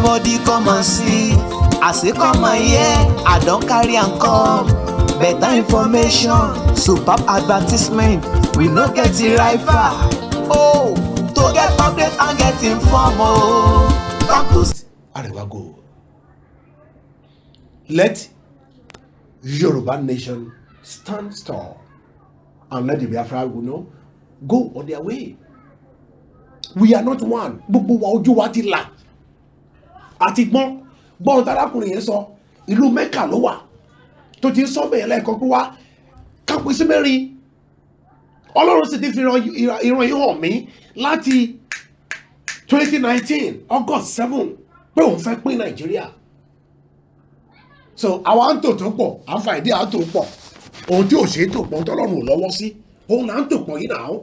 Everybody come and see. I say come and hear. I don't carry and come. Better information, superb advertisement. We no get the rifle. Oh, to get update and get informed. Oh, come to Arewa go. Let Yoruba nation stand tall and let the Biafra go on their way. We are not one. Gbogbo wa ojú wa ti là. Àti gbọ́n tarakùnrin yẹn sọ ìlú Mẹ́kà ló wà tó ti ń sọ bẹ́ẹ̀ lẹ́ẹ̀kan pé wá kápẹ́ sí mẹ́rin. Ọlọ́run sì ti fi ìran yìí hàn mí láti 2019 August 7 pé òun fẹ́ pín Nàìjíríà. So àwa ń tò tó pọ̀ àǹfà ìdí à ń tò pọ̀ ohun tí ò ṣe é tò pọ̀ tọ́lọ́run ò lọ́wọ́ sí òun là ń tò pọ̀ yìí náà.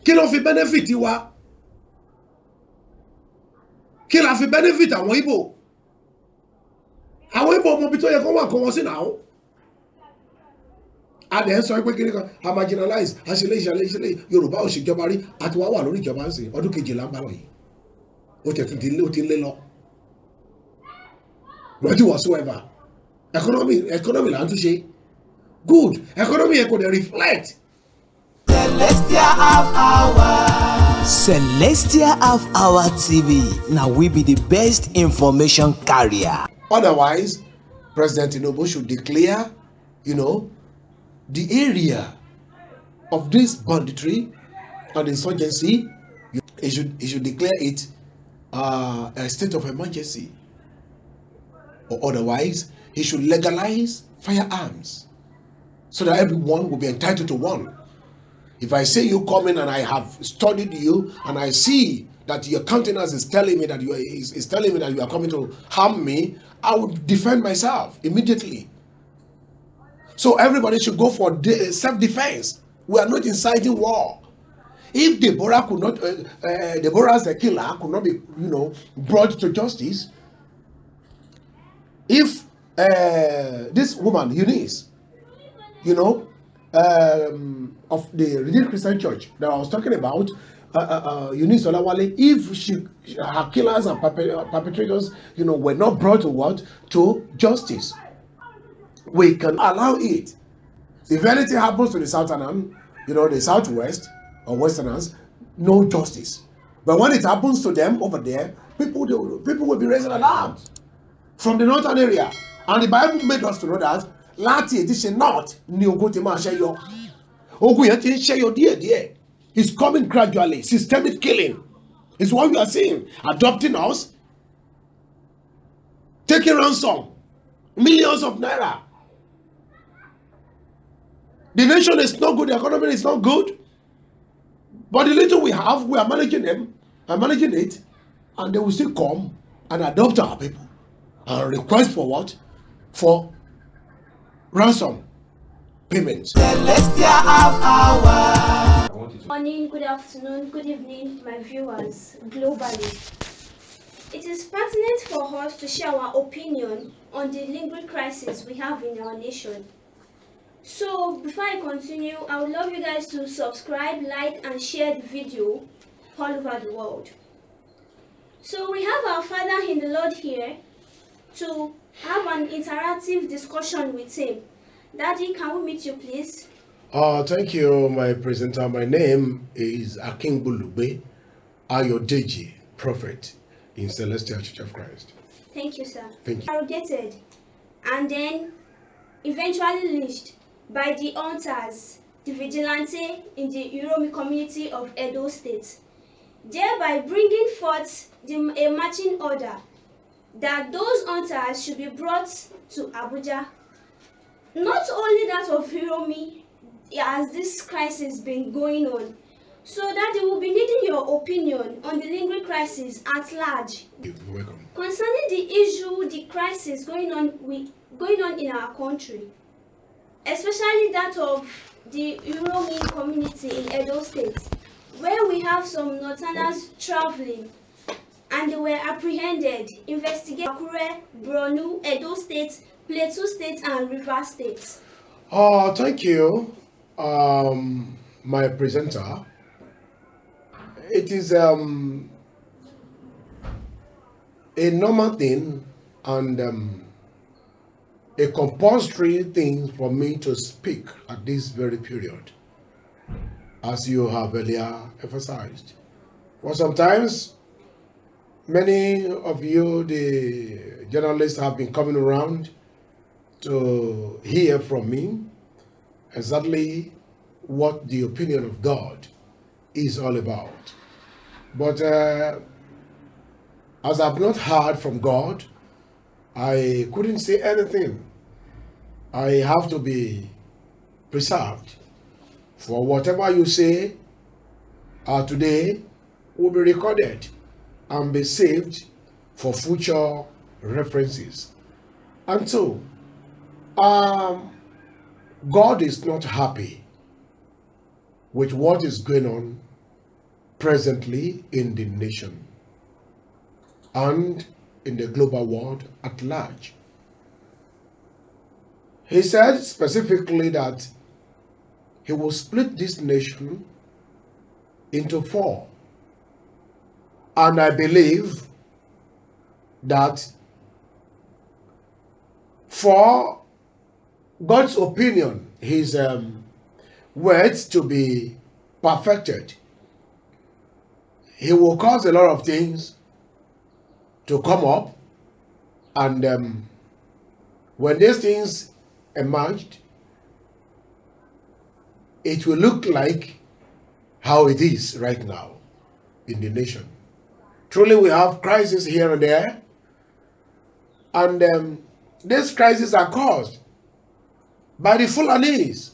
Kí ló fi benefit wa? Kí la fi benefit àwọn Ìgbò? Àwọn Ìgbò ọmọ ibi tó yẹ kó wà kó wọn sí náà. A dẹ̀ ń sọ pé kíní kan a marginalize a ṣe léyìí Yorùbá ò ṣèjọba rí àti wá wà lórí ìjọba ń sìn ọdún kejìlá ń bá lọ yìí. Ó tẹ̀ tún ti lé lọ. What whatsoever. Economy là ń tún ṣe. Good. Economy yẹn kò dẹ̀ reflect. Celestial Half Hour. Celestial Half Hour TV. Now we be the best information carrier. Otherwise, President Tinubu should declare, the area of this banditry and insurgency. He should declare it a state of emergency. Or otherwise, he should legalize firearms so that everyone will be entitled to one. If I say you come in and I have studied you and I see that your countenance is telling me that you are coming to harm me, I will defend myself immediately. So everybody should go for self-defense. We are not inciting war. If Deborah could not, Deborah's the killer could not be, brought to justice. If this woman Eunice, of the Redeemed Christian Church that I was talking about, Eunice Olawale, if her killers and perpetrators, were not brought to justice, we can allow it. If anything happens to the Southern, the Southwest or Westerners, no justice. But when it happens to them over there, people will be raising alarms from the northern area. And the Bible made us to know that láti edition north ni ogun ti máa ṣẹ́yọ. Ogun yẹn ti ń ṣẹ́yọ díẹ̀díẹ̀. It's coming gradually. Systemic killing is what we are seeing. Adopting us, taking ransom, millions of naira. The nation is not good. The economy is not good. But the little we have, we are managing them and managing it, and they will still come and adopt our people and request for what? For ransom payments. Celestial Half Hour. Good morning, good afternoon, good evening, my viewers globally. It is pertinent for us to share our opinion on the linguistic crisis we have in our nation. So before I continue, I would love you guys to subscribe, like, and share the video all over the world. So we have our Father in the Lord here to have an interactive discussion with him. Daddy, can we meet you, please? Thank you, my presenter. My name is Akin Bulugbe Ayodeji, prophet in Celestial Church of Christ. Thank you, sir. Thank you. Arrogated and then eventually lynched by the hunters, the vigilante in the Uromi community of Edo State, thereby bringing forth a marching order that those hunters should be brought to Abuja. Not only that of Uromi, has this crisis been going on, so that they will be needing your opinion on the linguistic crisis at large. You're welcome. Concerning the issue, the crisis going on in our country, especially that of the Uromi community in Edo State, where we have some northerners traveling and they were apprehended, investigated in Akure, Borno, Edo State, Plateau State, and Rivers State. Thank you, my presenter. It is a normal thing and a compulsory thing for me to speak at this very period, as you have earlier emphasized. For sometimes, many of you, the journalists, have been coming around to hear from me exactly what the opinion of God is all about. But as I've not heard from God, I couldn't say anything. I have to be preserved. For whatever you say today will be recorded and be saved for future references. And so, God is not happy with what is going on presently in the nation and in the global world at large. He said specifically that he will split this nation into four. And I believe that for God's opinion, his words to be perfected, he will cause a lot of things to come up, and when these things emerged, it will look like how it is right now in the nation. Truly, we have crises here and there, and these crises are caused by the Fulanis,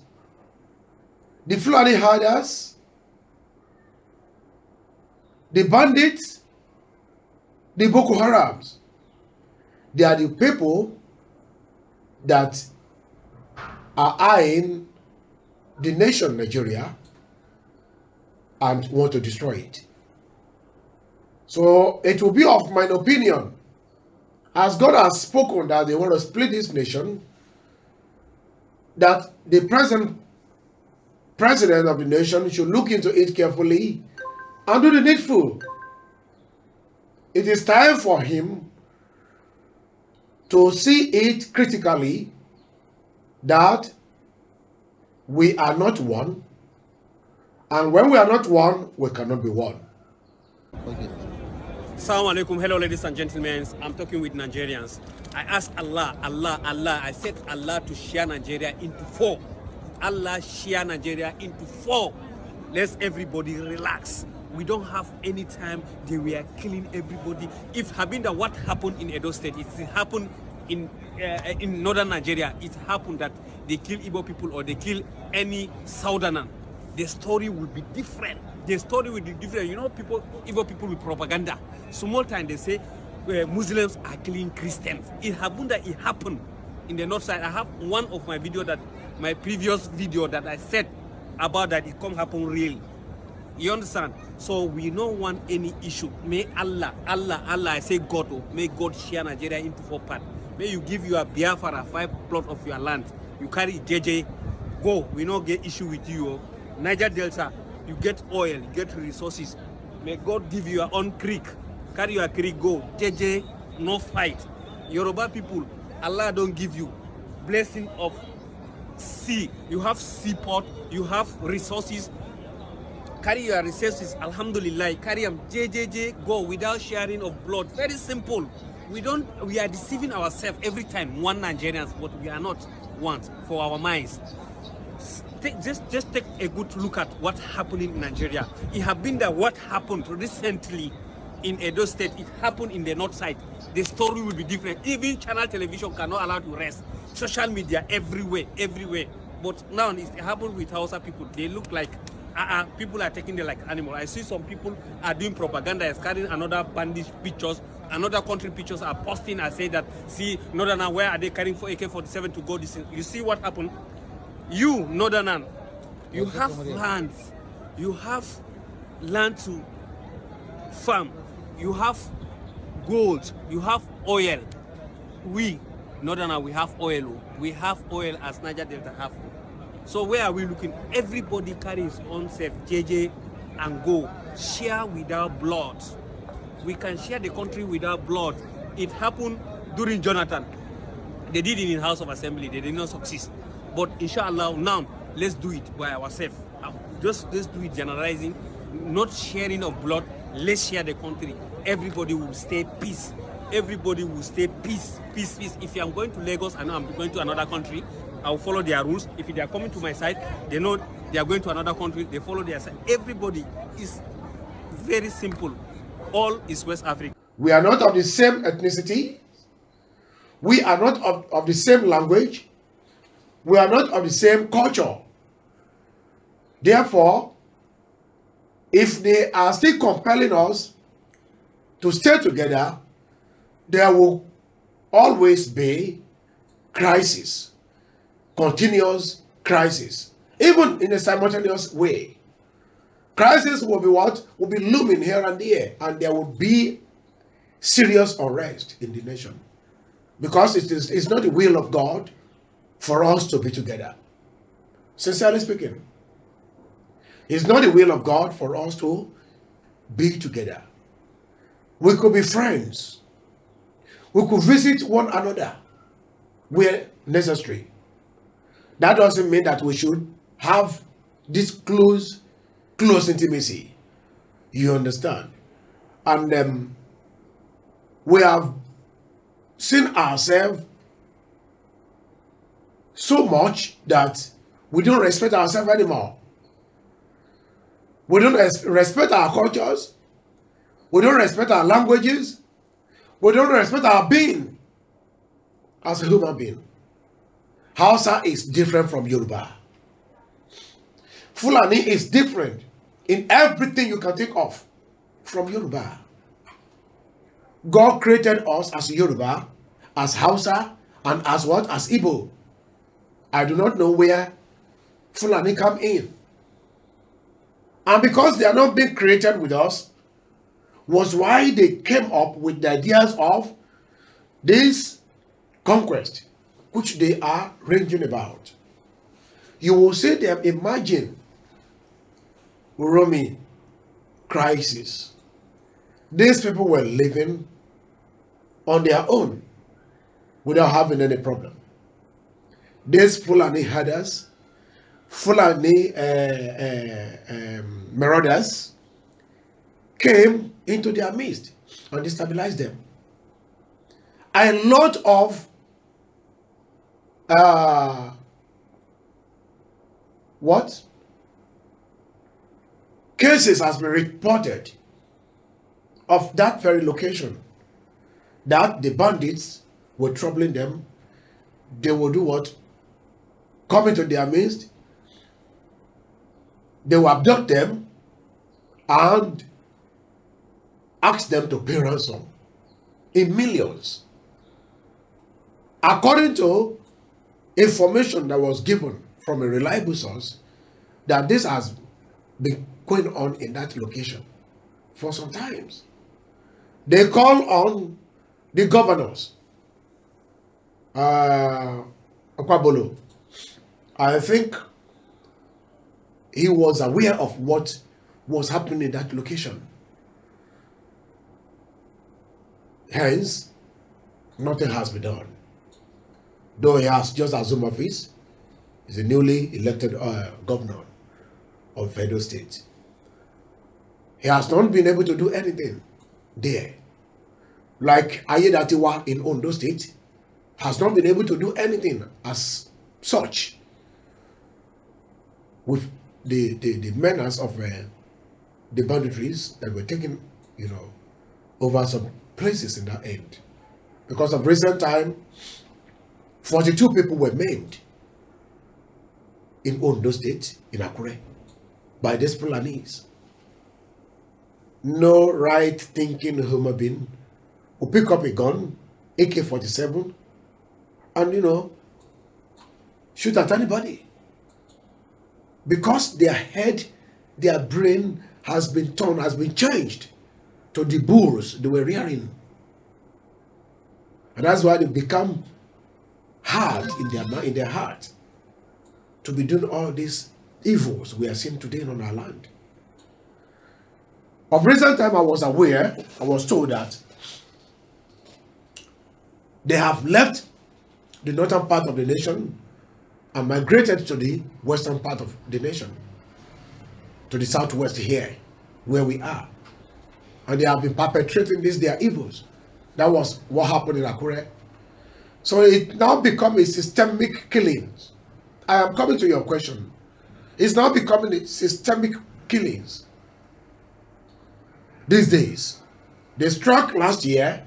the Fulani herders, the bandits, the Boko Harams. They are the people that are eyeing the nation Nigeria and want to destroy it. So it will be of mine opinion, as God has spoken that they want to split this nation, that the present president of the nation should look into it carefully and do the needful. It is time for him to see it critically that we are not one, and when we are not one, we cannot be one. Okay. Assalamu alaikum. Hello, ladies and gentlemen. I'm talking with Nigerians. I asked Allah. I said Allah to share Nigeria into four. Allah share Nigeria into four. Let's everybody relax. We don't have any time. They were killing everybody. If Habinda, what happened in Edo State, it happened in northern Nigeria. It happened that they kill Igbo people or they kill any southerner. The story will be different. The story will be different. You know, Igbo people with propaganda. Small time they say Muslims are killing Christians. It happened that it happened in the north side. I have one of my video that my previous video that I said about that it can't happen real. You understand? So we don't want any issue. May Allah, I say God, may God share Nigeria into four parts. May you give your Biafra 5 plot of your land. You carry JJ, go. We don't get issue with you. Niger Delta, you get oil, you get resources. May God give you your own creek. Carry your creek, go. JJ, no fight. Yoruba people, Allah don't give you blessing of sea. You have seaport, you have resources. Carry your resources, alhamdulillah. Carry them, JJJ, go without sharing of blood. Very simple. We are deceiving ourselves every time, one Nigerians, but we are not one for our minds. Just take a good look at what happened in Nigeria. It has been that what happened recently in Edo State, it happened in the north side. The story will be different. Even channel television cannot allow to rest. Social media everywhere. But now it happened with Hausa people. They look like people are taking them like animal. I see some people are doing propaganda, is carrying another bandage pictures, another country pictures are posting and say that, see, Northern, where are they carrying for AK-47 to go this? You see what happened? You, Northern, you have land. You have land to farm. You have gold. You have oil. We, Northern, we have oil. We have oil as Niger Delta have. So where are we looking? Everybody carries his own self, JJ, and go. Share without blood. We can share the country without blood. It happened during Jonathan. They did it in House of Assembly. They did not succeed. But inshallah, now let's do it by ourselves. Just let's do it generalizing, not sharing of blood. Let's share the country. Everybody will stay peace. Everybody will stay peace, peace, peace. If I'm going to Lagos and I'm going to another country, I'll follow their rules. If they are coming to my side, they know they are going to another country, they follow their side. Everybody is very simple. All is West Africa. We are not of the same ethnicity. We are not of the same language. We are not of the same culture. Therefore, if they are still compelling us to stay together, there will always be crisis, continuous crisis, even in a simultaneous way. Crisis will be what? Will be looming here and there, and there will be serious unrest in the nation. Because it's not the will of God for us to be together. Sincerely speaking, it's not the will of God for us to be together. We could be friends. We could visit one another where necessary. That doesn't mean that we should have this close intimacy. You understand? And we have seen ourselves so much that we don't respect ourselves anymore. We don't respect our cultures. We don't respect our languages. We don't respect our being as a human being. Hausa is different from Yoruba. Fulani is different in everything you can think of from Yoruba. God created us as Yoruba, as Hausa, and as what? As Igbo. I do not know where Fulani come in. And because they are not being created with us, was why they came up with the ideas of this conquest, which they are ranging about. You will see them imagine Roman crisis. These people were living on their own without having any problem. These Fulani herders, Fulani marauders came into their midst and destabilized them. A lot of cases has been reported of that very location, that the bandits were troubling them. They will do what? Come into their midst. They will abduct them and ask them to pay ransom in millions. According to information that was given from a reliable source, that this has been going on in that location for some times. They call on the governors. Okwabolo, I think he was aware of what was happening in that location. Hence, nothing has been done. Though he has just assumed office, he's a newly elected governor of Edo State. He has not been able to do anything there. Like Ayedatiwa in Ondo State has not been able to do anything as such with the menace of the banditries that were taken, over some places in that end. Because of recent time, 42 people were maimed in Ondo State, in Akure, by these Fulanis. No right-thinking human being will pick up a gun, AK-47, and, shoot at anybody. Because their head, their brain has been turned, has been changed to the bulls they were rearing. And that's why they become hard in their heart to be doing all these evils we are seeing today on our land. Of recent time, I was told that they have left the northern part of the nation and migrated to the western part of the nation, to the southwest here, where we are. And they have been perpetrating their evils. That was what happened in Akure. So it now become a systemic killings. I am coming to your question. It's now becoming a systemic killings. These days, they struck last year,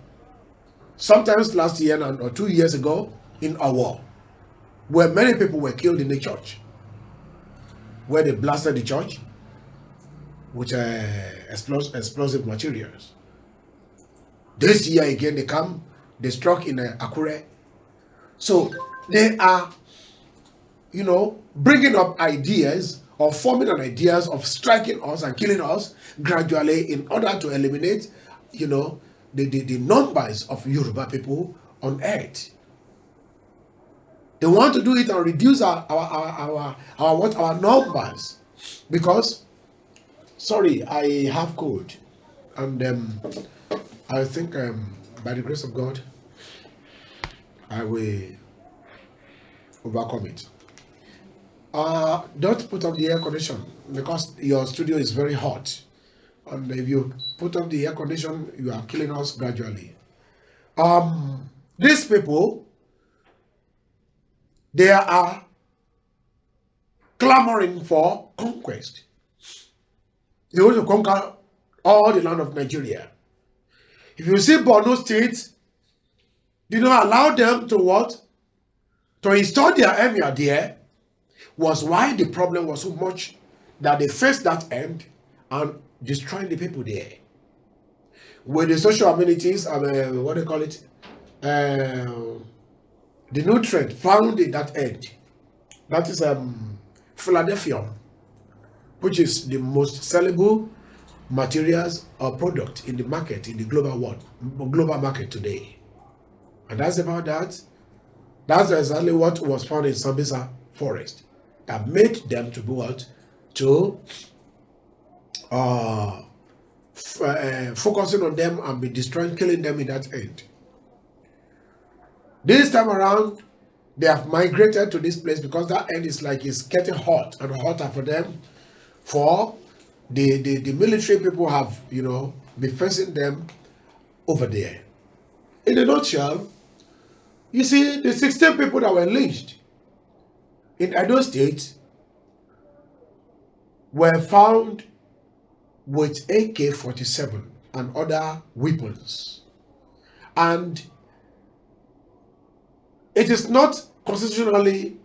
sometimes last year or 2 years ago in a war, where many people were killed in the church, where they blasted the church with explosive materials. This year again they struck in Akure. So they are, bringing up ideas or forming an ideas of striking us and killing us gradually in order to eliminate, the numbers of Yoruba people on earth. They want to do it and reduce our numbers, because, sorry, I have cold, and I think by the grace of God I will overcome it. Don't put up the air condition, because your studio is very hot, and if you put up the air condition, you are killing us gradually. These people, they are clamoring for conquest. They want to conquer all the land of Nigeria. If you see Borno State, did not allow them to what? To install their emir there, was why the problem was so much that they faced that end and destroying the people there. With the social amenities, what do you call it? The nutrient found in that end. That is Philadelphia, which is the most sellable materials or product in the market, in the global market today. And that's about that. That's exactly what was found in Sambisa forest that made them to be what? To focusing on them and be destroying, killing them in that end. This time around, they have migrated to this place because that end is like it's getting hot and hotter for them. For the military people have, been facing them over there. In a nutshell, you see, the 16 people that were lynched in Edo State were found with AK-47 and other weapons. And it is not constitutionally,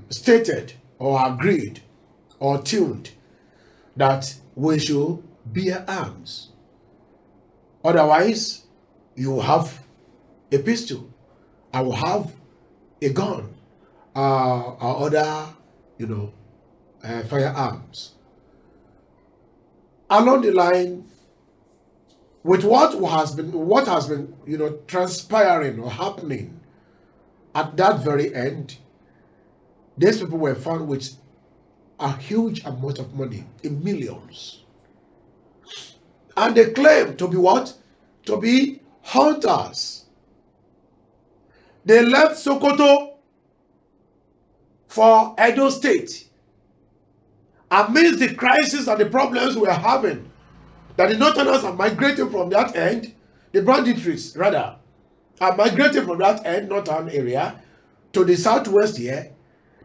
stated or agreed or tuned that we should bear arms. Otherwise, you have a pistol, I will have a gun, or other, firearms. Along the line, with what has been, transpiring or happening at that very end, these people were found with a huge amount of money, in millions. And they claim to be what? To be hunters. They left Sokoto for Edo State. Amidst the crisis and the problems we are having, that the northerners are migrating from that end, the banditries rather, are migrating from that end, northern area, to the southwest here.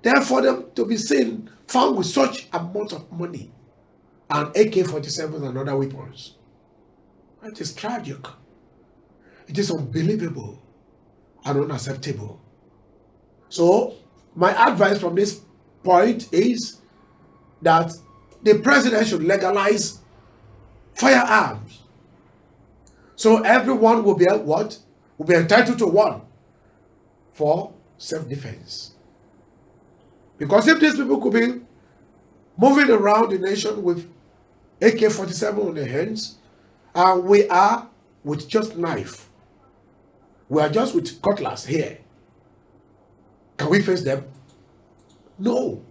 Therefore, them to be seen, found with such amount of money and AK-47 and other weapons. It is tragic. It is unbelievable and unacceptable. So, my advice from this point is that the president should legalize firearms. So everyone will be what? Will be entitled to one for self-defense. Because if these people could be moving around the nation with AK-47 on their hands, and we are with just knife, we are just with cutlass here, can we face them? No.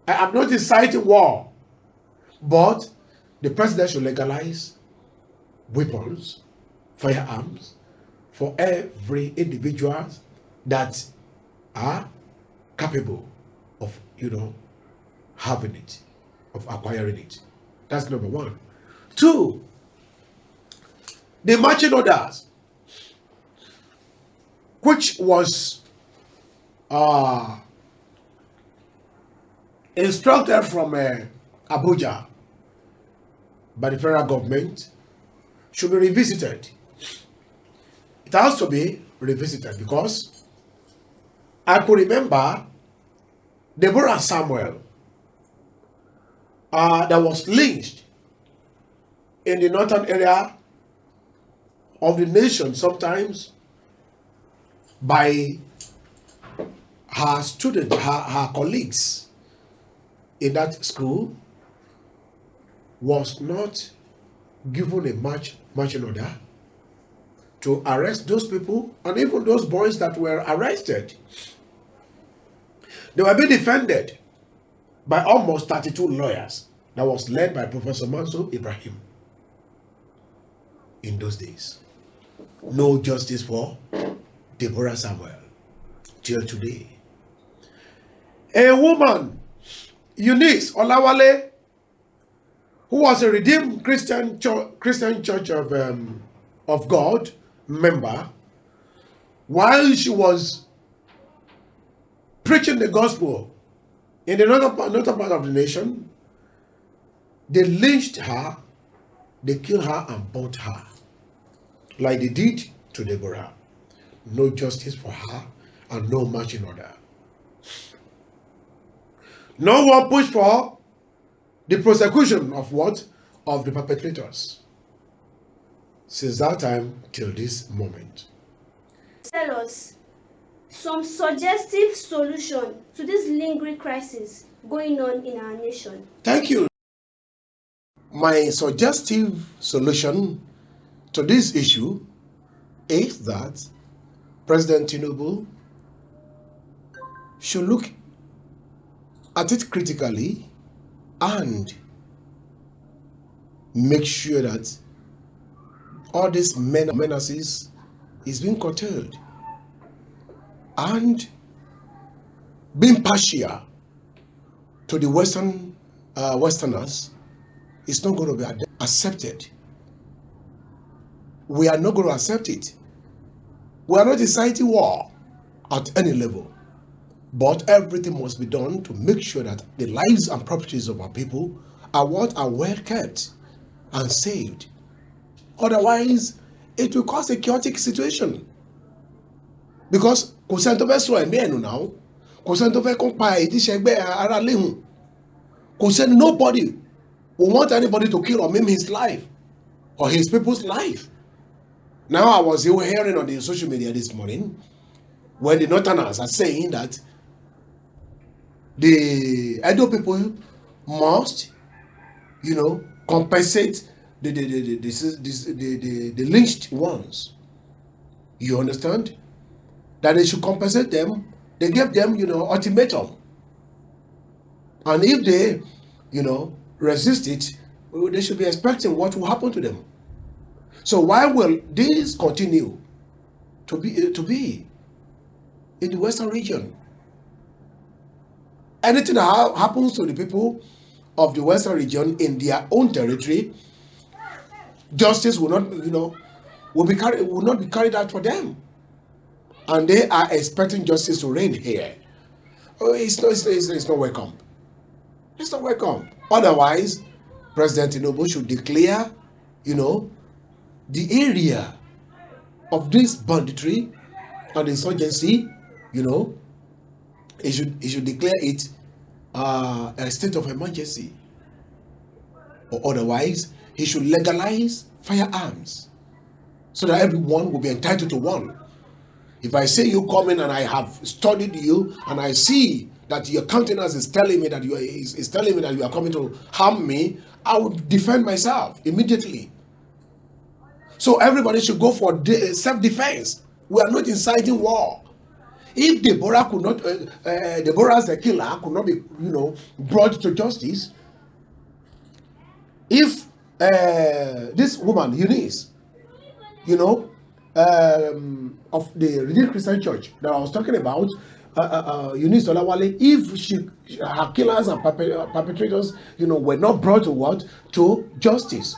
I am not inciting war. But the president should legalize weapons, firearms, for every individual that are capable of, having it, of acquiring it. That's number one. Two, the marching orders, which was instructed from Abuja by the federal government, should be revisited. It has to be revisited because I could remember Deborah Samuel that was lynched in the northern area of the nation sometimes by her students, her colleagues in that school, was not given a marching order to arrest those people, and even those boys that were arrested. They were being defended by almost 32 lawyers that was led by Professor Mansour Ibrahim in those days. No justice for Deborah Samuel till today. A woman, Eunice Olawale, who was a Redeemed Christian Church of God member, while she was preaching the gospel in the northern part of the nation, they lynched her, they killed her and burnt her, like they did to Deborah. No justice for her and no marching order. No one pushed for the prosecution of what? Of the perpetrators. Since that time till this moment. Tell us some suggestive solution to this lingering crisis going on in our nation. Thank you. My suggestive solution to this issue is that President Tinubu should look at it critically and make sure that all these menaces is being curtailed, and being partial to the Westerners is not going to be accepted. We are not going to accept it. We are not inciting war at any level, but everything must be done to make sure that the lives and properties of our people are well kept and saved. Otherwise, it will cause a chaotic situation. Because kò sẹ́ni tó fẹ́ sọ ẹ̀mí ẹ̀nù náà, kò sẹ́ni tó fẹ́ kó pa ìdíṣẹ́gbẹ́ ara léhùn, kò sẹ́ni, nobody will want anybody to kill or maim his life or his people's life. Now I was hearing on the social media this morning when the Northerners are saying that the Edo people must, compensate the lynched ones. You understand? That they should compensate them. They gave them, ultimatum. And if they, resist it, they should be expecting what will happen to them. So why will this continue to be in the Western region? Anything that happens to the people of the Western region in their own territory, justice will not, will not be carried out for them, and they are expecting justice to reign here. Oh, it's not welcome. It's not welcome. Otherwise, President Tinubu should declare, the area of this banditry and insurgency, he should declare it a state of emergency. Or otherwise, he should legalize firearms so that everyone will be entitled to one. If I say you come in and I have studied you and I see that your countenance is telling me that you are coming to harm me, I would defend myself immediately. So everybody should go for self-defense. We are not inciting war. If Deborah could not, Deborah as the killer could not be, brought to justice, if this woman Eunice, you know, of the Redeemed Christian Church that I was talking about, Eunice Olawale, if her killers and perpetrators, you know, were not brought to what? To justice,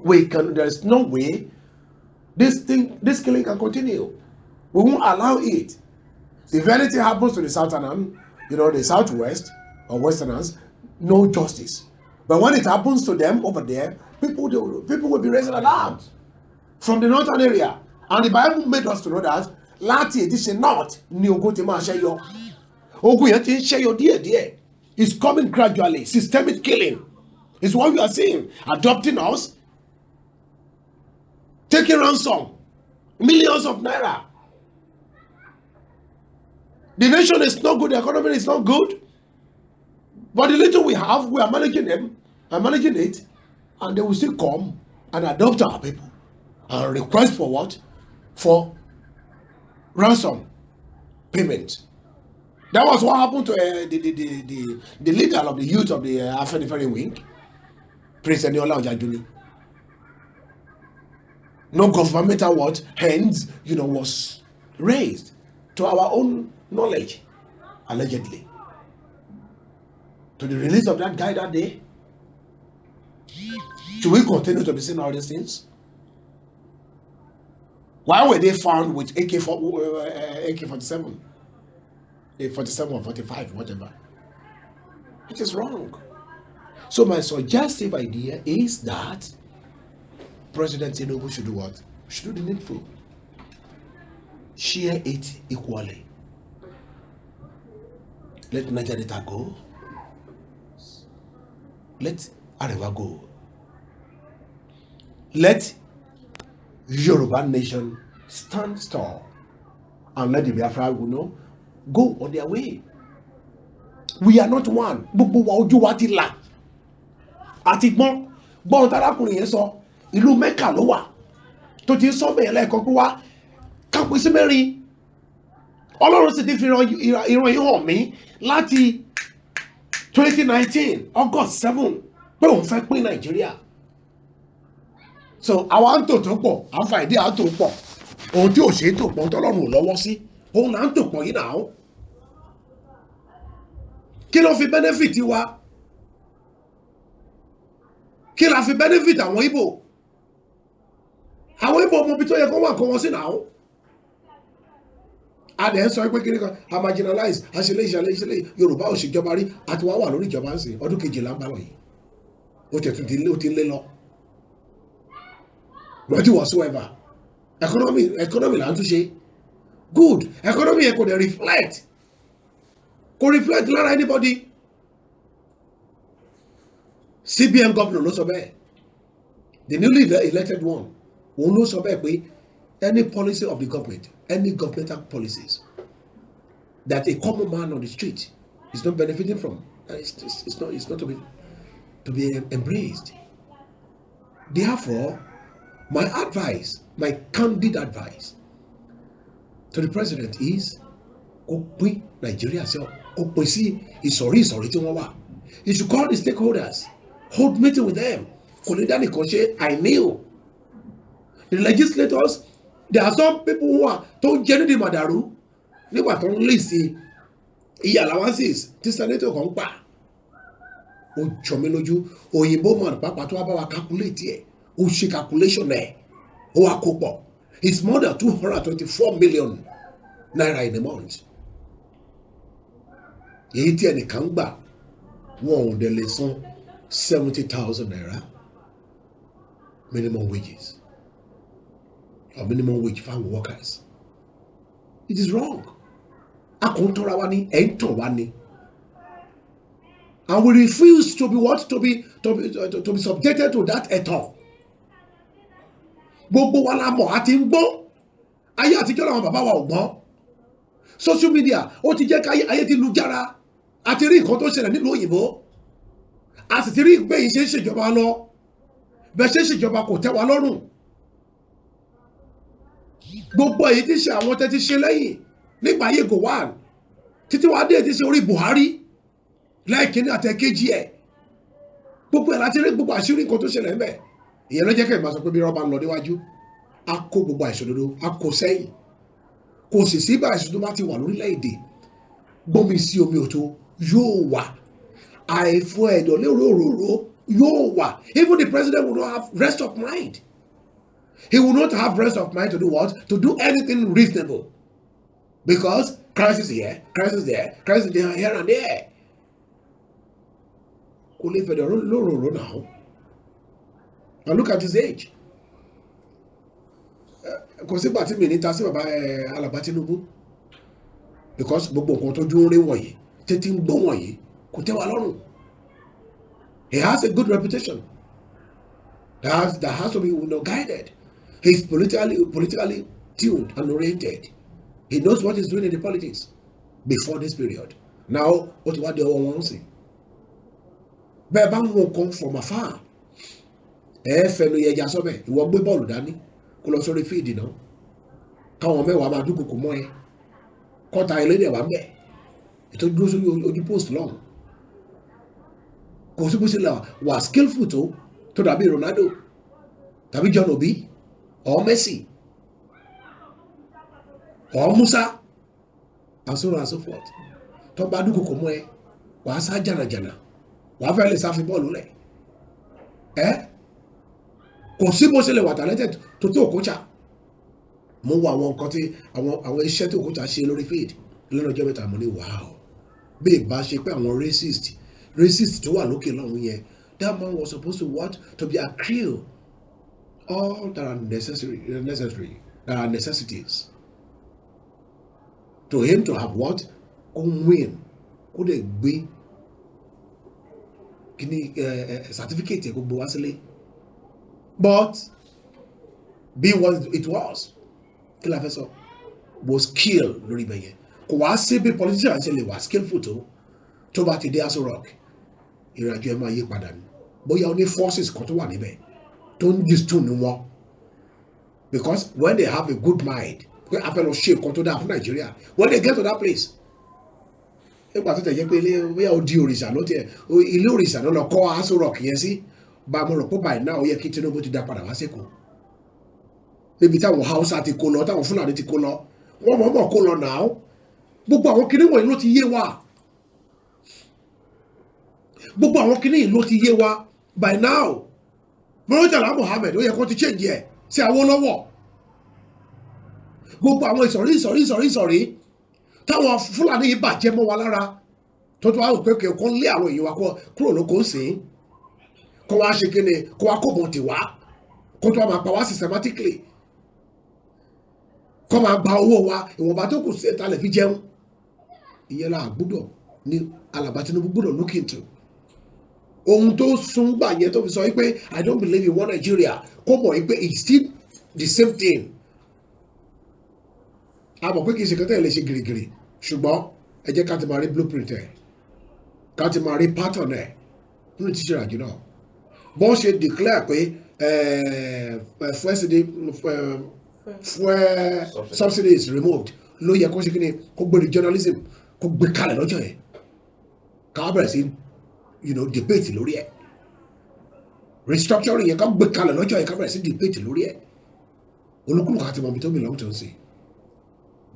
there's no way this killing can continue. We won't allow it. If anything happens to the Southern, you know, the Southwest or Westerners, no justice. But when it happens to them over there, people will be raising alarms from the northern area. And the Bible made us to know that láti èdè ṣe north ni ogun ti máa ṣẹ́yọ. Ogun yẹn ti ń ṣẹ́yọ díẹ̀díẹ̀. It's coming gradually. Systemic killing is what we are seeing. Adopting us, taking ransom, millions of naira. The nation is not good, the economy is not good. But the little we have, we are managing them, and managing it, and they will still come and adopt our people and request for what? For ransom payment. That was what happened to the leader of the youth of the Afenifere wing, Prince Eniola Ojajuni. No governmental what? Hands, you know, was raised to our own knowledge, allegedly. To the release of that guy that day. Should we continue to be seeing all these things? Why were they found with AK-47? AK-47 or 45, whatever. It is wrong. So my suggestive idea is that President Tinubu should do what? Should do the needful. Share it equally. Let Niger Delta go. Let Arewa go. Let Yoruba nation stand tall and let the Biafra go on their way. We are not one. Gbogbo wa ojú wa ti là. Àti gbọ́n tarakùnrin yẹn sọ ìlú Mẹ́kà ló wà tó ti sọ bẹ́ẹ̀ lẹ́ẹ̀kan pé wá kápẹ́ sí mẹ́rin. Ọlọ́run sì ti fi ìran yìí hàn mí láti 2019 August 7 pé òun fẹ́ pín Nàìjíríà. So àwa ń tò tó pọ̀ à ń fa ìdí à ń tò pọ̀ ohun tí ò ṣe é tò pọ̀ tọ́lọ́run ò lọ́wọ́ sí òun là ń tò pọ̀ yìí náà. Kí ló fi benefit wa? Kí la fi benefit àwọn Ìgbò? Àwọn Ìgbò ọmọ ibi tó yẹ kó wà kó wọn sí náà. A dẹ̀ ń sọ pé kíní kan a marginalize a ṣe léyìí Yorùbá ò ṣèjọba rí àti wá wà lórí ìjọba ń sìn ọdún kejìlá ń bá lọ yìí ó tẹ̀ tún ti lé lọ. But whatsoever economy là ń tún ṣe good economy yẹn kò dẹ̀ reflect lára anybody. CBN governor ló sọ bẹ́ẹ̀ the newly elected one òun ló sọ bẹ́ẹ̀ pé any policy of the government, any governmental policies that a common man on the street is not benefiting from, it's not to be embraced. Therefore, my advice, my candid advice to the president is kó pín Nigeria sẹ́wọ̀n kó pín sí ìsọ̀rí tí wọ́n wà. He should call the stakeholders, hold meeting with them. Kò ní dání kan ṣe I kneel. The legislators, there are some people who are tó ń jẹ́ nídìí màdàrú nígbà tó ń lè sí iye allowances tí senator kan ń pa. Ó jọ mí lójú òyìnbó man pàápàá tó wá bá wa calculate ẹ̀ ó ṣe calculation ẹ̀ ó wá kó pọ̀. It's more than 224 million naira in a month. Èyí tí ẹnìkan gbà wọn ò dẹ̀ lè san 70,000 naira minimum wages. Or minimum wage for workers. It is wrong. A kò ń tọ́ra wa ní ẹ̀ ń tàn wá ní. And we refuse to be what? To be subjected to that at all. Gbogbo wa la mọ̀ àti ń gbọ́. Ayé àtijọ́ làwọn bàbá wa ò gbọ́. Social media ó ti jẹ́ ká ayé ti lu jára. A ti rí nǹkan tó ṣẹlẹ̀ nílùú òyìnbó. A sì ti rí pé yìí ṣe ń ṣèjọba lọ. Bẹ́ẹ̀ ṣe ń ṣèjọba kò tẹ́ wa lọ́rùn. Gbogbo èyí tí ṣe àwọn tẹ́ ti ṣe lẹ́yìn nígbà ayé Gowon títí wá dé ti ṣe orí Buhari lẹ́ẹ̀kínní àtẹ̀kejì ẹ̀ gbogbo ẹ̀ láti rí gbogbo àṣírí nǹkan tó ṣẹlẹ̀ ńbẹ̀ ìyẹn ló jẹ́ kẹ́ ẹ̀ máa sọ pé bí rọ́bà ń lọ níwájú á kó gbogbo àìṣòdodo á kó sẹ́yìn kò sì sí bá àìṣòdodo bá ti wà lórílẹ̀‐èdè gbọ́mi sí omi òtó yóò wà àìfọ ẹ̀dọ̀ lérò òróró yóò wà even the president will not have rest of mind he will not have rest of mind to do what to do anything reasonable because crisis here crisis there crisis there here and there kò lè fẹ̀dọ̀ lóróró now and look at his age kò sígbà tí mi ní ta sí bàbá Alàgbà Tinubu because gbogbo nǹkan tó dúró rí wọ̀nyí tètè ń gbọ́ wọ̀nyí kò tẹ́ wa lọ́rùn he has a good reputation that has to be guided he is politically tuned and oriented he knows what he is doing in the politics before this period now ó ti wá di ọwọ́ wọn sí bẹ́ẹ̀ bá ń mú nǹkan from afar fẹnu yẹja sọ́bẹ̀ ìwọ gbé bọ́ọ̀lù dání kó lọ sórí fíìdì náà káwọn mẹ́wàá máa dúnkòkò mọ́ ẹ kọ́ta ẹlẹ́dẹ̀ wà ń bẹ̀ ètò dúró sórí ojú post lọ́hùn kò sí bó ṣe là wà skillful tó dàbí Ronaldo tàbí John Obi or Messi or Musa and so on and so forth tó bá dúnkòkò mọ́ ẹ wàá sá jànàjànà wàá fẹ́ lè sáfi bọ́ọ̀lù lẹ̀ kò sí bó ṣe lè wà talented tó Okocha mo wo àwọn nǹkan tí àwọn iṣẹ́ tí Okocha ṣe lórí field lẹ́nu ọjọ́ mẹ́ta mo ní wow bí ìbá ṣe pé àwọn racist tó wà lókè lọ́hùn yẹn that man was supposed to what to be accrue all that are necessary that are necessities to him to have what kó win kó dẹ̀ gbé kíní certificate kó gbé wá sílé. But be what it was kí la fẹ́ sọ was skill lórí ibẹ̀ yẹn kò wá sí bí politician ṣe lè wá skillful tó bá ti dé Aso Rock ìrìnàjò ẹ̀ máa yí padà ní bóyá ó ní forces kan tó wà níbẹ̀ tó ń distune wọn because when they have a good mind pé a fẹ́ lọ ṣe nǹkan tó dáa fún Nàìjíríà when they get to that place nígbà tó tẹ̀ jẹ́ pé ilé bóyá ó di òrìṣà ló tiẹ̀ ilé òrìṣà ló lọ kọ́ Aso Rock yẹn sí bá mo rò pé báyìí náà ó yẹ kí Tinubu ti dá padà wá sẹ́kọ̀ọ́ níbi táwọn Hausa ti kó lọ táwọn Fúlàní ti kó lọ wọ́n mọ̀ kó lọ náà gbogbo àwọn kinní wọ̀nyí ló ti yé wa gbogbo àwọn kinní yìí ló ti yé wa by now Murtala Muhammed ó yẹ kó ti change ẹ̀ sí Awólọ́wọ̀ gbogbo àwọn ìsọ̀rí táwọn Fúlàní yìí bàjẹ́ mọ́ wa lára tó tó wá rò pé kò lé àwọn èèyàn wa kúrò lóko sìn kó wá ṣe kíni kó wá kó bọ̀ǹtì wá kó tó wá máa pa wá systematically kó máa gba owó wa ìwọ̀nba tó kù sí ẹ̀ta lè fi jẹun ìyẹn la gbọ́dọ̀ ní Alàgbà Tinubu gbọ́dọ̀ look into ohun tó sún gbà yẹn tó fi sọ wípé I don't believe in one Nigeria kó mọ̀ wípé it's still the same thing a mọ̀ pé kì í ṣe kẹ́tẹ́ lè ṣe gìrìgìrì ṣùgbọ́n ẹ jẹ́ ká ti máa rí blueprint ẹ̀ ká ti máa rí pattern ẹ̀ nínú tíṣe àjò náà bọ́n ṣe declare pé subsidy is removed ló yẹ kó ṣe kí ni kó gbé journalism kó gbé kalẹ̀ lọ́jọ́ yẹn ká bẹ̀rẹ̀ sí debate lórí ẹ̀ restructuring yẹn ká gbé kalẹ̀ lọ́jọ́ yẹn ká bẹ̀rẹ̀ sí debate lórí ẹ̀ olúkúlùkù àti mọ̀mí tó mi lọ́wọ́ tó ń sè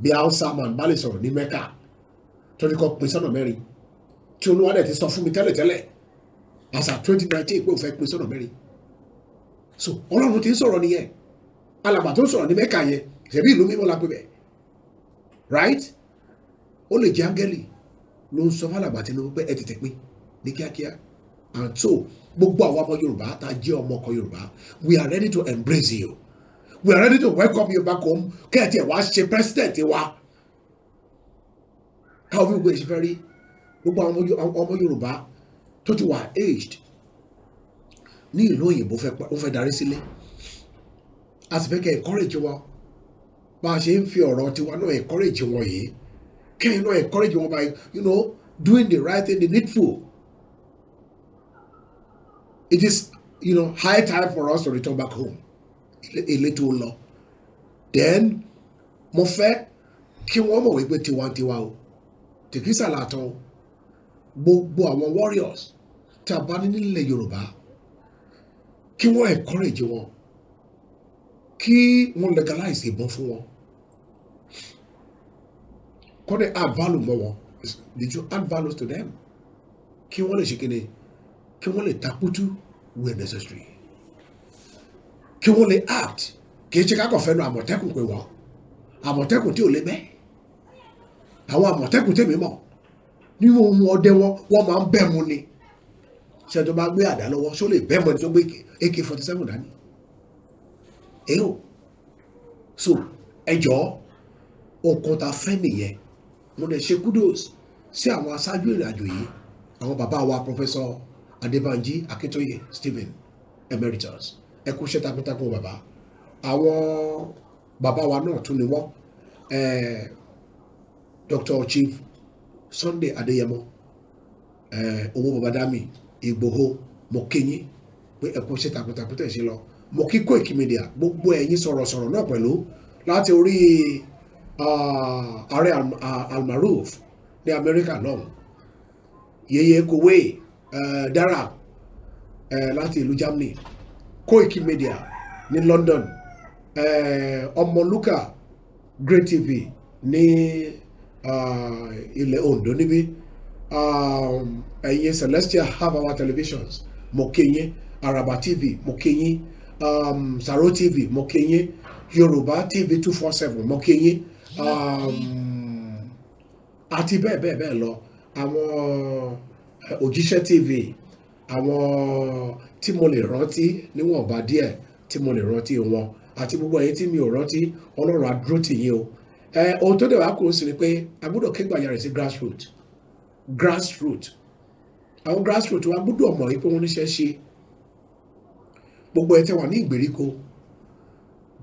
bí Hausa man bá lè sọ̀rọ̀ ní Mẹ́kà tó ní kó pín sọ́nà mẹ́rin tí olúwa dẹ̀ ti sọ fún mi tẹ́lẹ̀tẹ́lẹ̀ as at 2019 pé o fẹ́ pín sọ́nà mẹ́rin so Ọlọ́run ti ń sọ̀rọ̀ nìyẹn Alàgbà tó ń sọ̀rọ̀ ní Mẹ́kà yẹn ṣebí ìlú mímọ́ la pè bẹ́ẹ̀ right ó lè jẹ́ áńgẹ́lì ló ń sọ fún Alàgbà Tinubu pé ẹ tètè pín ní kíákíá and so gbogbo àwọn ọmọ Yorùbá tá a jẹ́ ọmọ ọkọ Yorùbá we are ready to embrace you we are ready to welcome you back home kẹ́ẹ̀tì ẹ̀ wá ṣe president wa káwọn bí gbogbo ẹ̀ ṣe fẹ́ rí gbogbo àwọn ọmọ Yorùbá tó ti wà aged ní ìlú òyìnbó ó fẹ́ darí sílé a sì fẹ́ kẹ́ encourage wọn bá a ṣe ń fi ọ̀rọ̀ tiwa náà encourage wọn yìí kẹ́yìn náà encourage wọn by doing the right thing the needful it is high time for us to return back home ilé tó lọ then mo fẹ́ kí wọ́n mọ̀ wípé tiwantiwa o tìkísà làtọ̀ gbogbo àwọn warriors tá a bá ní nílẹ̀ Yorùbá kí wọ́n encourage wọn kí wọ́n legalize ìbọn fún wọn kọ́ dẹ̀ add value mọ́ wọn did you add value to them kí wọ́n lè ṣe kíni kí wọ́n lè takutu where necessary kí wọ́n lè act kì í ṣe ká kàn fẹ́nu Àmọ̀tẹ́kùn pé wọ́n Àmọ̀tẹ́kùn tí ò lè bẹ́ àwọn Àmọ̀tẹ́kùn tèmi mọ̀ nínú ohun ọdẹ wọ́n máa ń bẹ́ mu ni ṣe tó bá gbé àdá lọ́wọ́ ṣó lè bẹ́ mu ẹni tó gbé AK-47 dání èyí ò so ẹjọ́ nǹkan tá a fẹ́ nìyẹn mo lè ṣe kudos sí àwọn aṣáájú ìrìnàjò yìí àwọn bàbá wa Professor Adébánjí Akíntóyè Stephen Emeritus ẹ kú iṣẹ́ takuntakun bàbá àwọn bàbá wa náà tún ni wọ́n Dr. Chief Sunday Adéyẹmọ owó babadami Ìgbòho mo kí yín pé ẹ kú iṣẹ́ takuntakun tẹ̀ ṣe lọ mo kí Koiki Media gbogbo ẹ̀yin sọ̀rọ̀sọ̀rọ̀ náà pẹ̀lú láti orí ààrẹ Almaroof ní Amẹ́ríkà náà Yeye Kowe Dara láti ìlú Germany Koiki Media ní London Ọmọlúkà Great TV ní ilẹ̀ Ondo níbí ẹ̀yin Celestial Half Hour Televisions mo kí yín Araba TV mo kí yín Saro TV mo kí yín Yorùbá TV 247 mo kí yín àti bẹ́ẹ̀ bẹ́ẹ̀ bẹ́ẹ̀ lọ àwọn Òjíṣẹ́ TV àwọn tí mo lè rántí níwọ̀nba díẹ̀ tí mo lè rántí wọn àti gbogbo ẹ̀yin tí mi ò rántí Ọlọ́run á dúró tì yín o ohun tó dẹ̀ wá kúrò sí ni pé a gbọ́dọ̀ ké gbàjarè sí grassroot àwọn grassroot wa gbọ́dọ̀ mọ̀ pé wọ́n níṣẹ́ ṣe gbogbo ẹ̀ tẹ́ wà ní ìgbèríko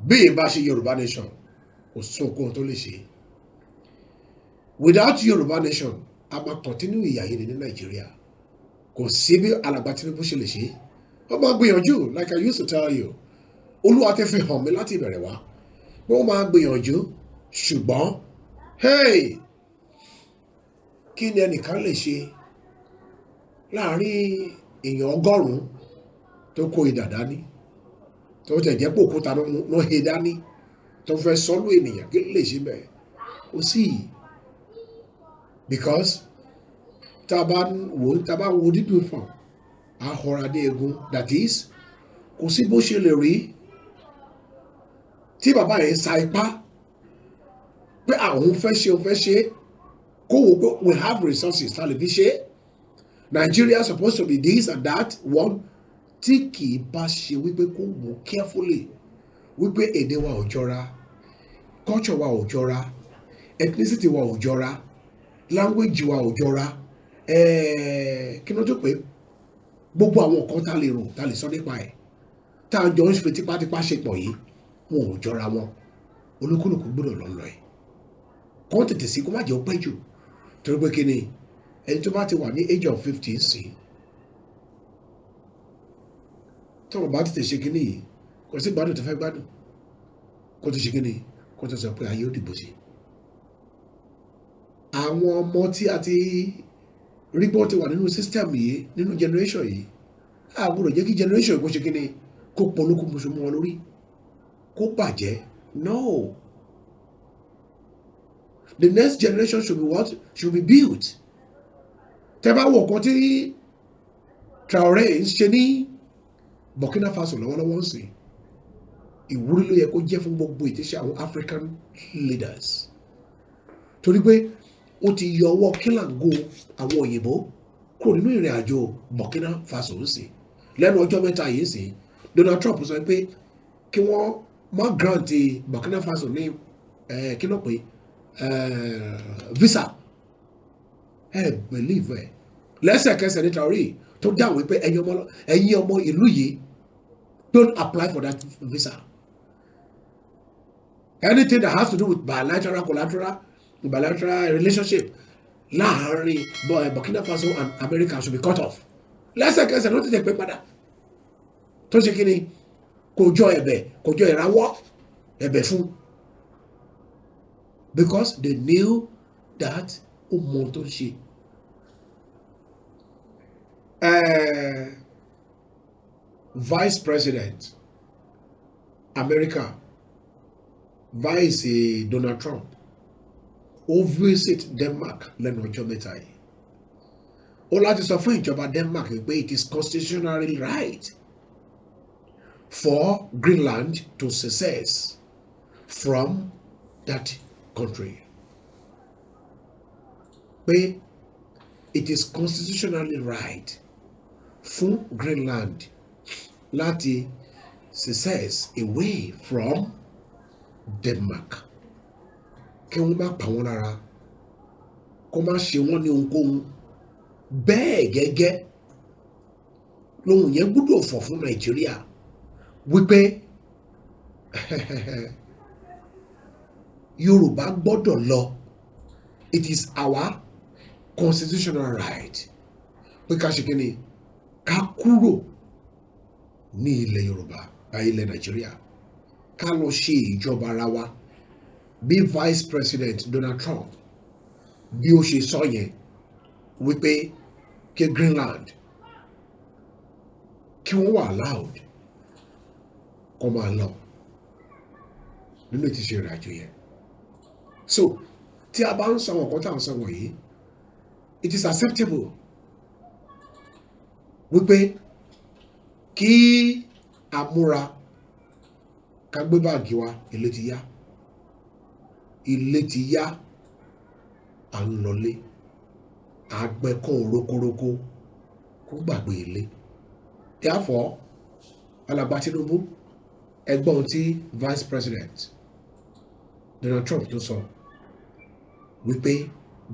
bí ìbá ṣe Yorùbá nation kò sóhun tó lè ṣe without Yorùbá nation a máa continue ìyà yìí ní Nàìjíríà kò sí bí alàgbà Tinubu ṣe lè ṣe wọ́n máa gbìyànjú like I used to tell you Olúwa ti fi hàn mí láti ìbẹ̀rẹ̀ wá pé wọ́n máa gbìyànjú ṣùgbọ́n hey kí ni ẹnìkan lè ṣe láàrin èèyàn 100 tó kó idà dání tó tẹ̀ jẹ́ pé òkúta ló he dání tó fẹ́ sọ́lú ènìyàn kí lè ṣe bẹ́ẹ̀ ó sì because tá a bá wo dídùn fún ahọ́radé egun that is kò sí bó ṣe lè rí tí bàbá yẹn sa ipá pé àwọn fẹ́ ṣe kó wò pé we have resources tá a lè fi ṣe Nigeria supposed to be this and that one tí kì í bá ṣe wípé kó wò carefully wípé èdè wa ò jọra culture wa ò jọra ethnicity wa ò jọra language wa ò jọra kí ló tó pé gbogbo àwọn nǹkan tá a lè rò tá a lè sọ nípa ẹ̀ tá a jọ ń fi tipátipá ṣe pọ̀ yìí wọn ò jọra wọn olúkúlùkù gbọ́dọ̀ lọ ẹ̀ kọ́ tètè sí kó má jẹ́ ó pẹ́ jù torí pé kí ni ẹni tó bá ti wà ní age of 50 sí tọ́wọ́ bá tètè ṣe kí ni yìí kò sí gbádùn tó fẹ́ gbádùn kó tó ṣe kí ni kó tó sọ pé ayé ó dìbò sí àwọn ọmọ tí a ti rí bọ́ ti wà nínú system yìí nínú generation yìí a gbọ́dọ̀ jẹ́ kí generation yìí kó ṣe kí ni kó polúkú musu mọ́ wọn lórí kó bàjẹ́ no the next generation should be what should be built tẹ́ bá wọ̀ kan tí Traoré ń ṣe ní Burkina Faso lọ́wọ́lọ́wọ́ ń sìn ìwúrí ló yẹ kó jẹ́ fún gbogbo ìtẹ́sẹ̀ àwọn African leaders torí pé ó ti yọ ọwọ́ kílàngó àwọn òyìnbó kúrò nínú ìrìn àjò Burkina Faso ń sìn lẹ́nu ọjọ́ mẹ́ta yìí ń sìn Donald Trump sọ pé kí wọ́n má grant Burkina Faso ní kí ló pé visa believe ẹ lẹ́sẹ̀kẹsẹ̀ ní Traoré tó dáhùn pé ẹ̀yin ọmọ ìlú yìí don't apply for that visa anything that has to do with bilateral relationship láàárín Burkina Faso and America should be cut off lẹ́sẹ̀kẹsẹ̀ ló tètè pé padà tó ṣe kí ni kò jọ ìrawọ́ ẹ̀bẹ̀ fún because they knew that ó mọ tó ń ṣe Vice President America Vice Donald Trump ó visit Denmark lẹ́nu ọjọ́ mẹ́ta yìí ó láti sọ fún ìjọba Denmark pé it is constitutionally right for Greenland to secede from that country. Pé it is constitutionally right fún Greenland láti secede away from Denmark. Kí wọ́n má pa wọ́n lára, kó má ṣe wọ́n ní ohunkóhun. Bẹ́ẹ̀ gẹ́gẹ́ lóhùn yẹn gbọ́dọ̀ fọ̀ fún Nàìjíríà wípé Yorùbá gbọ́dọ̀ lọ. It is our constitutional right pé ká ṣe kíni ká kúrò ní ilẹ̀ Yorùbá ilẹ̀ Nàìjíríà ká lọ ṣe ìjọba ara wa bí Vice President Donald Trump bí ó ṣe sọ yẹn wípé kí Greenland kí wọ́n wà allowed kó máa lọ nínú ètí ṣe ìrìnàjò yẹn. So tí a bá ń sọ àwọn nǹkan tá à ń sọ wọ̀nyí it is acceptable wípé kí a múra ká gbé báàgì wa ilé ti yá à ń lọlé àgbẹ̀kùn rókórókó kó gbàgbé ilé. Therefore alàgbà Tinubu ẹgbọ́n tí Vice President Donald Trump tó sọ wípé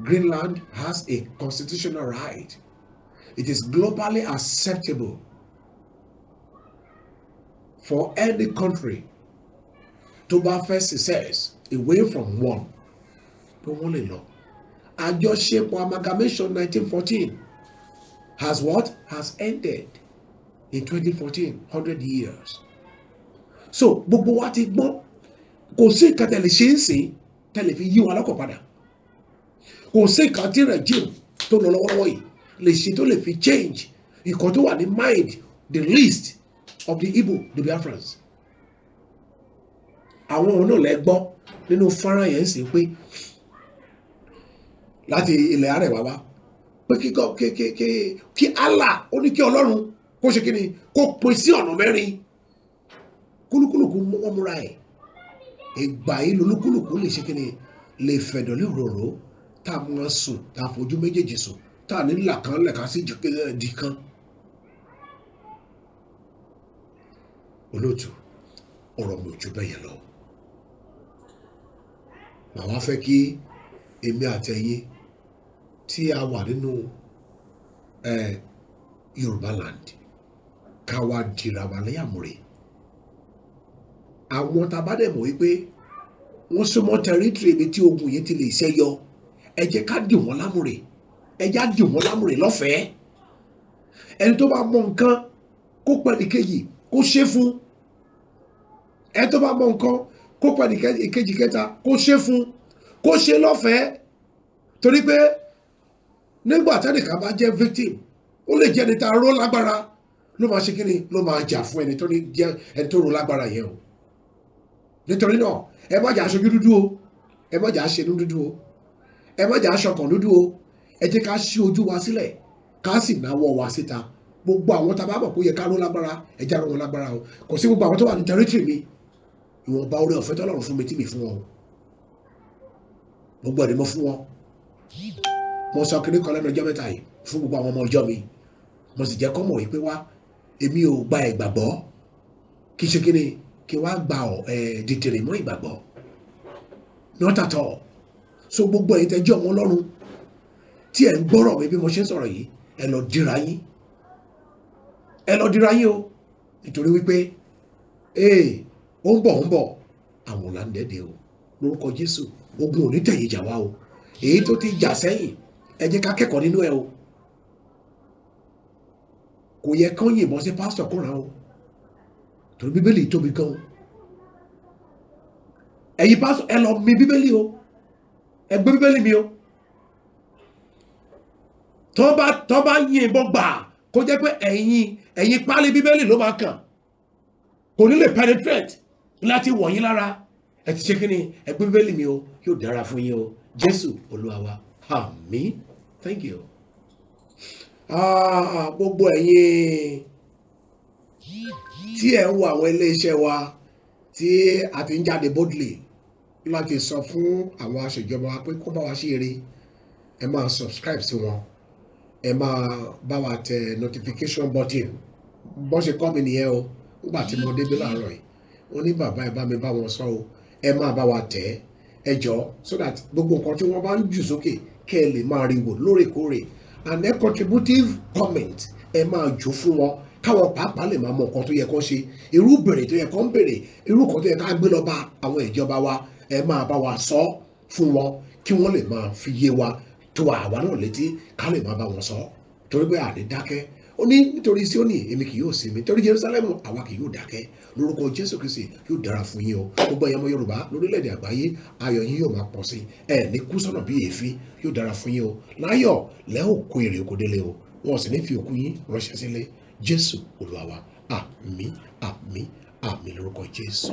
Greenland has a constitutional right. It is globally acceptable for any country to bá fẹ́ secede away from one pé wọ́n lè lọ. Àjọṣepọ̀ amalgamation 1914 has what? Has ended in 2014, 100 years. So gbogbo wa ti gbọ́n kò sí nǹkan tẹ̀lé ṣe ń sìn tẹ̀lé fi yí wa lọ́kàn padà. Kò sí nǹkan tí regime tó lọ lọ́wọ́lọ́wọ́ yìí lè ṣe tó lè fi change nǹkan tó wà ní mind the least of the Igbo, the Biafrans. Àwọn ọ̀nà lẹ gbọ́ nínú fọ́nrán yẹn sì pé láti ilẹ̀ Àrẹwà wá pé kí Allah ó ní kí Ọlọ́run kó ṣe kíni kó pín sí ọ̀nà mẹ́rin kúlúkúlùkù wọ́n múra ẹ̀ ìgbà yìí lolúkúlùkù lè ṣe kíni lè fẹ̀dọ̀ lè rọ̀rọ̀ tá a máa sùn tá a fojú méjèèjì sùn tá a ní làkàn lẹ̀ka sí di kan. Olóòtú ọ̀rọ̀ mi ò jù bẹ́ẹ̀ yẹn lọ. Màá wá fẹ́ kí èmi àtẹ̀yin tí a wà nínú Yorùbá land ká wá dira wa lẹ́yàmúrè. Àwọn tá a bá dẹ̀ mọ̀ wípé wọ́n súnmọ́ tẹrítìrì ibi tí ogun yìí ti lè ṣẹ́yọ ẹ jẹ́ ká dì wọ́n lámúrè ẹ já dì wọ́n lámúrè lọ́fẹ̀ẹ́. Ẹni tó bá mọ nǹkan kó pẹ́ẹ́nì kejì kó ṣe fún. Ẹni tó bá mọ nǹkan kó pẹ́ẹ́nì kejì kẹta kó ṣe fún kó ṣe lọ́fẹ̀ẹ́. Torí pé nígbà tẹ́nìkan bá jẹ́ victim ó lè jẹ́ ẹni tá a ró lágbára ló máa ṣe kí ni ló máa jà fún ẹni tó ní jẹ́ ẹni tó ró lágbára yẹn o. Nítorí náà ẹ má jà aṣojú dúdú o ẹ má jà aṣenú dúdú o ẹ má jà aṣọkàn dúdú o ẹ jẹ́ ká ṣí ojú wa sílẹ̀ ká sì náwó wa síta. Gbogbo àwọn tá a bá mọ̀ kó yẹ ká ró lágbára ẹ já ró wọn lágbára o. Kò sí gbogbo àwọn tó wà ní territory mi ìwọ̀nba oore ọ̀fẹ́ tọ́lọ́run fún mi tí mi fún wọn o. Gbogbo ẹ̀rí mo fún wọn. Mo sọ kiri kan lẹ́nu ọjọ́ mẹ́ta yìí fún gbogbo àwọn ọmọ ọjọ́ mi mo sì jẹ́ kọ́ mọ̀ wípé wá èmi ò gba ìgbàgbọ́ kí ṣe kíni kí wá gba dìtìrì mọ́ ìgbàgbọ́ not at all. So gbogbo ẹ̀yin tẹ́ jẹ́ ọmọ Ọlọ́run tí ẹ̀ ń gbọ́rọ̀ mi bí mo ṣe ń sọ̀rọ̀ yìí ẹ lọ dira yín o nítorí wípé ó ń bọ̀ àwọn là ń dẹ́dẹ́ o lórúkọ Jésù ogun ò ní tẹ̀yìn jà wá o èyí tó ti jà sẹ́yìn ẹ jẹ́ ká kẹ́kọ̀ọ́ nínú ẹ o. Kò yẹ kán yìnbọn sí pásítọ̀ kóra o torí bíbélì tóbi gan o. Ẹ̀yin pásítọ̀ ẹ lọ mi bíbélì o ẹ gbé bíbélì mi o. Tó bá yìnbọn gbà kó jẹ́ pé ẹ̀yin pálí bíbélì ló máa kàn kò ní lè penetrate láti wọ̀ yín lára ẹ ti ṣe kí ni ẹgbẹ́ bíbélì mi o yóò dára fún yín o Jésù Olúwa wa àmín. Thank you. Gbogbo ẹ̀yin tí ẹ̀ ń wo àwọn iléeṣẹ́ wa tí a ti ń jáde boldly láti sọ fún àwọn aṣèjọba wa pé kó bá wa ṣe eré ẹ máa subscribe sí wọn ẹ máa bá wa tẹ notification button bó ṣe kọ́ mi nìyẹn o nígbà tí mo débi láàárọ̀ yìí wọ́n ní bàbá ẹ bá mi bá wọn sọ o ẹ máa bá wa tẹ̀ ẹ jọ so that gbogbo nǹkan tí wọ́n bá ń jù sókè kẹ́ ẹ lè máa rí wò lóòrèkóòrè and a contributive comment ẹ máa jù fún wọn káwọn pàápàá lè máa mọ nǹkan tó yẹ kó ṣe irú bèrè tó yẹ kó ń bèrè irú nǹkan tó yẹ ká gbé lọ bá àwọn ìjọba wa ẹ máa bá wa sọ fún wọn kí wọ́n lè máa fi yé wa tó àwa náà létí ká lè máa bá wọn sọ torí pé àní dákẹ́ ó ní nítorí Síónì èmi kì yóò sinmi torí Jerúsálẹ́mù àwa kì yóò dákẹ́ lórúkọ Jésù Kristi yóò dára fún yín o gbogbo ẹ̀yàn ọmọ Yorùbá lórílẹ̀‐èdè àgbáyé ayọ̀ yín yóò máa pọ̀ sí ẹ ní kú sọ́nà bí èéfín yóò dára fún yín o láyọ̀ lẹ́ ò kó èrè oko délé o wọn ò sì ní fi òkú yín ránṣẹ́ sílé Jésù Olúwa wa àmín àmín àmín lórúkọ Jésù.